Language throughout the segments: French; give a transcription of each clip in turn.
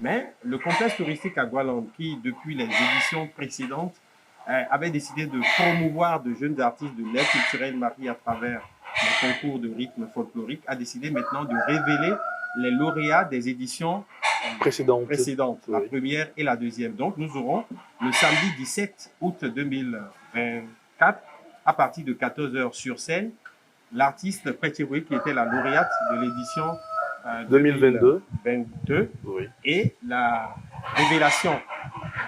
Mais le complexe touristique à Gualand, qui depuis les éditions précédentes avait décidé de promouvoir de jeunes artistes de l'air culturel mariés à travers les concours de rythme folklorique, a décidé maintenant de révéler les lauréats des éditions précédentes, la première et la deuxième. Donc nous aurons le samedi 17 août 2024, à partir de 14h sur scène, l'artiste Pétiroui, qui était la lauréate de l'édition 2022 et la révélation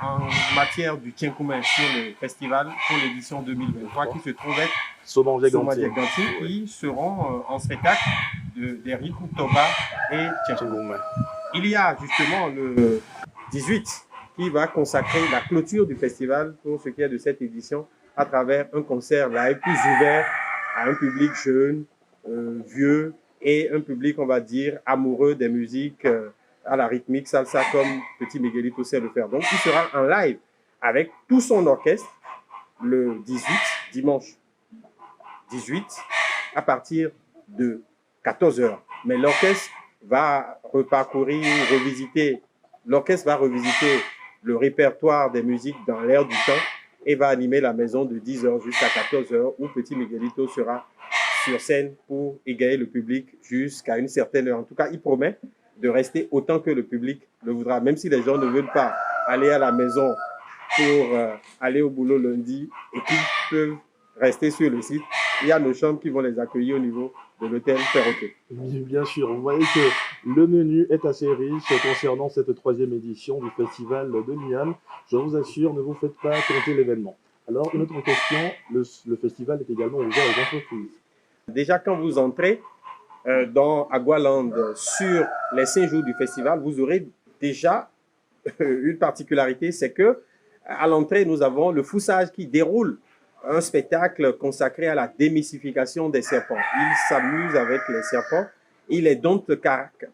en matière du Tchenkoumé sur le festival pour l'édition 2023 qui se trouve être Somandier-Ganti, qui seront en spectacle des rythmes Toba et Tchenkoumé. Il y a justement le 18 qui va consacrer la clôture du festival pour ce qui est de cette édition à travers un concert live plus ouvert à un public jeune, vieux et un public, on va dire, amoureux des musiques à la rythmique salsa comme Petit Miguelito sait le faire. Donc, il sera en live avec tout son orchestre le 18, dimanche 18, à partir de 14h. Mais l'orchestre va revisiter le répertoire des musiques dans l'air du temps et va animer la maison de 10h jusqu'à 14h où Petit Miguelito sera sur scène pour égayer le public jusqu'à une certaine heure. En tout cas, il promet de rester autant que le public le voudra, même si les gens ne veulent pas aller à la maison pour aller au boulot lundi et qu'ils peuvent rester sur le site. Il y a nos chambres qui vont les accueillir au niveau de l'hôtel Perroquet. Bien sûr, vous voyez que le menu est assez riche concernant cette 3e édition du festival de Niam. Je vous assure, ne vous faites pas compter l'événement. Alors, une autre question, le festival est également ouvert aux entreprises. Déjà, quand vous entrez à Gualand sur les 5 jours du festival, vous aurez déjà une particularité, c'est que à l'entrée, nous avons le Foussage qui déroule un spectacle consacré à la démystification des serpents. Il s'amuse avec les serpents, il les dompte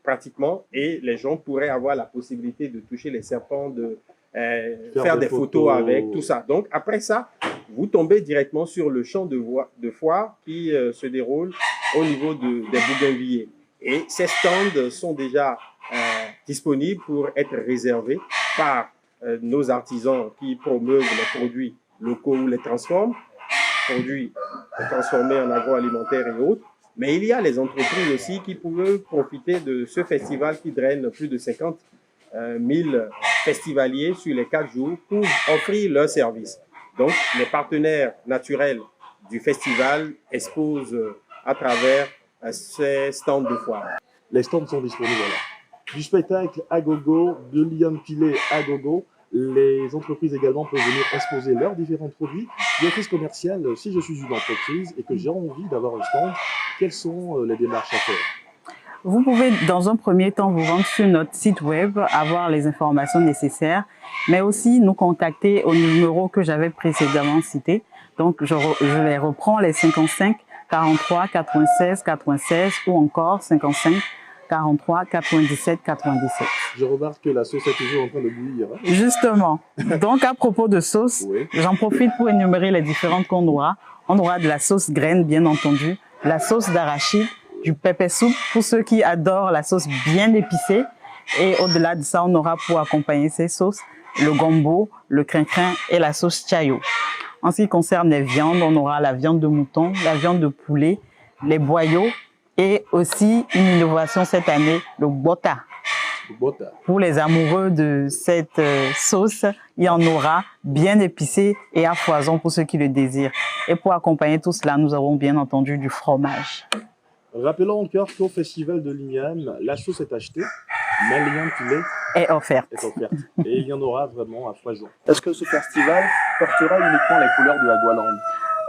pratiquement et les gens pourraient avoir la possibilité de toucher les serpents, de faire des photos avec, tout ça. Donc après ça, vous tombez directement sur le champ de foire qui se déroule au niveau des bougainvilliers. Et ces stands sont déjà disponibles pour être réservés par nos artisans qui promeuvent les produits locaux ou les transforment, produits transformés en agroalimentaire et autres. Mais il y a les entreprises aussi qui peuvent profiter de ce festival qui draine plus de 50 000 festivaliers sur les 4 jours pour offrir leurs services. Donc, les partenaires naturels du festival exposent à travers ces stands de foire. Les stands sont disponibles là. Du spectacle à gogo, de Liam Pilé à gogo. Les entreprises également peuvent venir exposer leurs différents produits. Directrice commerciale, si je suis une entreprise et que j'ai envie d'avoir un stand, quelles sont les démarches à faire? Vous pouvez, dans un premier temps, vous rendre sur notre site web, avoir les informations nécessaires, mais aussi nous contacter au numéro que j'avais précédemment cité. Donc, je les reprends, les 55 43 96 96 ou encore 55 43 97 97. Je remarque que la sauce est toujours en train de bouillir. Hein? Justement. Donc, à propos de sauce, oui, j'en profite pour énumérer les différentes qu'on aura. On aura de la sauce graine, bien entendu, la sauce d'arachide, du pepper soup pour ceux qui adorent la sauce bien épicée. Et au-delà de ça, on aura pour accompagner ces sauces le gombo, le crin-crin et la sauce chayo. En ce qui concerne les viandes, on aura la viande de mouton, la viande de poulet, les boyaux et aussi une innovation cette année, le bota. Pour les amoureux de cette sauce, il y en aura bien épicée et à foison pour ceux qui le désirent. Et pour accompagner tout cela, nous avons bien entendu du fromage. Rappelons encore qu'au festival de Lignane, la sauce est achetée, mais Lignane Pilé est offerte. Et il y en aura vraiment à foison. Est-ce que ce festival portera uniquement les couleurs de Agualand?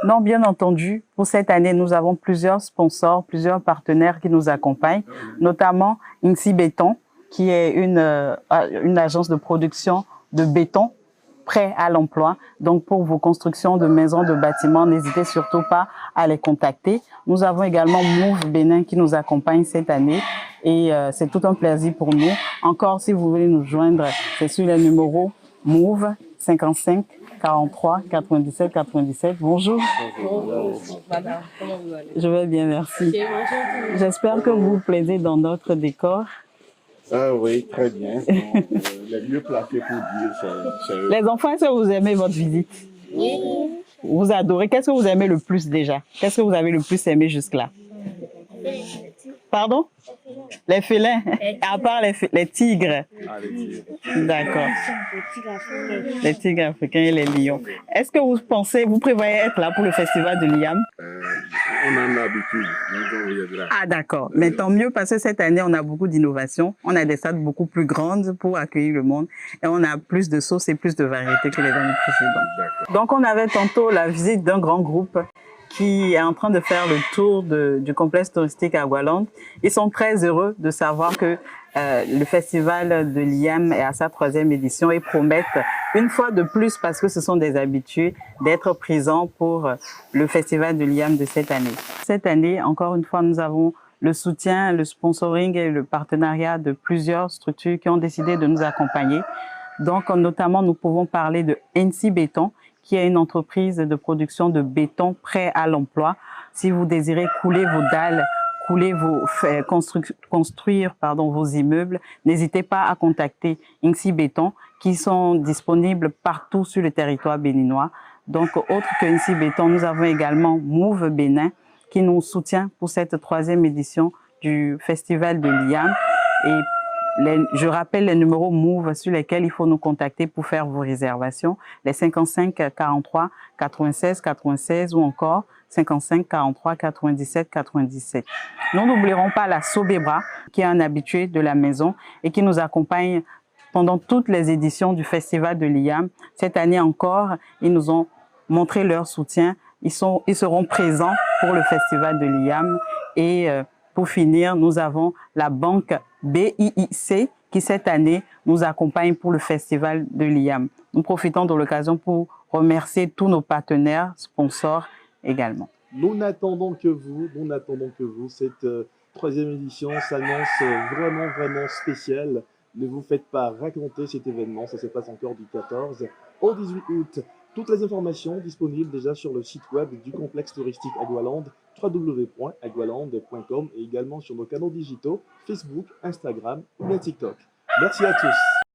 Non, bien entendu. Pour cette année, nous avons plusieurs sponsors, plusieurs partenaires qui nous accompagnent, notamment Insi Béton, qui est une agence de production de béton prêt à l'emploi. Donc, pour vos constructions de maisons, de bâtiments, n'hésitez surtout pas à les contacter. Nous avons également Move Bénin qui nous accompagne cette année et c'est tout un plaisir pour nous. Encore, si vous voulez nous joindre, c'est sur les numéros Move 55 43 97 97. Bonjour. Bonjour, madame. Comment vous allez? Je vais bien, merci. J'espère que vous vous plaisez dans notre décor. Oui, très bien. Donc, les mieux placés pour dire, c'est eux. Les enfants, est-ce que vous aimez votre visite? Oui. Vous adorez. Qu'est-ce que vous aimez le plus déjà? Qu'est-ce que vous avez le plus aimé jusque-là? Pardon? Les félins. À part les tigres. Ah, les tigres. D'accord. Les tigres africains et les lions. Est-ce que vous prévoyez être là pour le festival de l'IAM? On a l'habitude, donc on viendra. Ah d'accord, mais tant mieux parce que cette année on a beaucoup d'innovations, on a des salles beaucoup plus grandes pour accueillir le monde et on a plus de sauces et plus de variétés que les années précédentes. Donc on avait tantôt la visite d'un grand groupe qui est en train de faire le tour du complexe touristique Agualand. Ils sont très heureux de savoir que le festival de l'IAM est à sa 3e édition et promettent une fois de plus, parce que ce sont des habitués, d'être présents pour le festival de l'IAM de cette année. Cette année, encore une fois, nous avons le soutien, le sponsoring et le partenariat de plusieurs structures qui ont décidé de nous accompagner. Donc, notamment, nous pouvons parler de NC Béton, qui est une entreprise de production de béton prêt à l'emploi. Si vous désirez couler vos dalles, construire vos immeubles, n'hésitez pas à contacter NC Béton, qui sont disponibles partout sur le territoire béninois. Donc, autre que NC Béton, nous avons également Move Bénin, qui nous soutient pour cette 3e édition du festival de l'IAM. Et je rappelle les numéros Move sur lesquels il faut nous contacter pour faire vos réservations, les 55 43 96 96 ou encore 55 43 97 97. Nous n'oublierons pas la Sobebra, qui est un habitué de la maison et qui nous accompagne pendant toutes les éditions du festival de l'IAM. Cette année encore, ils nous ont montré leur soutien. Ils seront présents pour le festival de l'IAM et pour finir, nous avons la banque BIIC qui, cette année, nous accompagne pour le festival de l'IAM. Nous profitons de l'occasion pour remercier tous nos partenaires, sponsors également. Nous n'attendons que vous. Cette 3e édition s'annonce vraiment, vraiment spéciale. Ne vous faites pas raconter cet événement. Ça se passe encore du 14 au 18 août. Toutes les informations disponibles déjà sur le site web du complexe touristique Agualand, www.agualand.com, et également sur nos canaux digitaux Facebook, Instagram et TikTok. Merci à tous.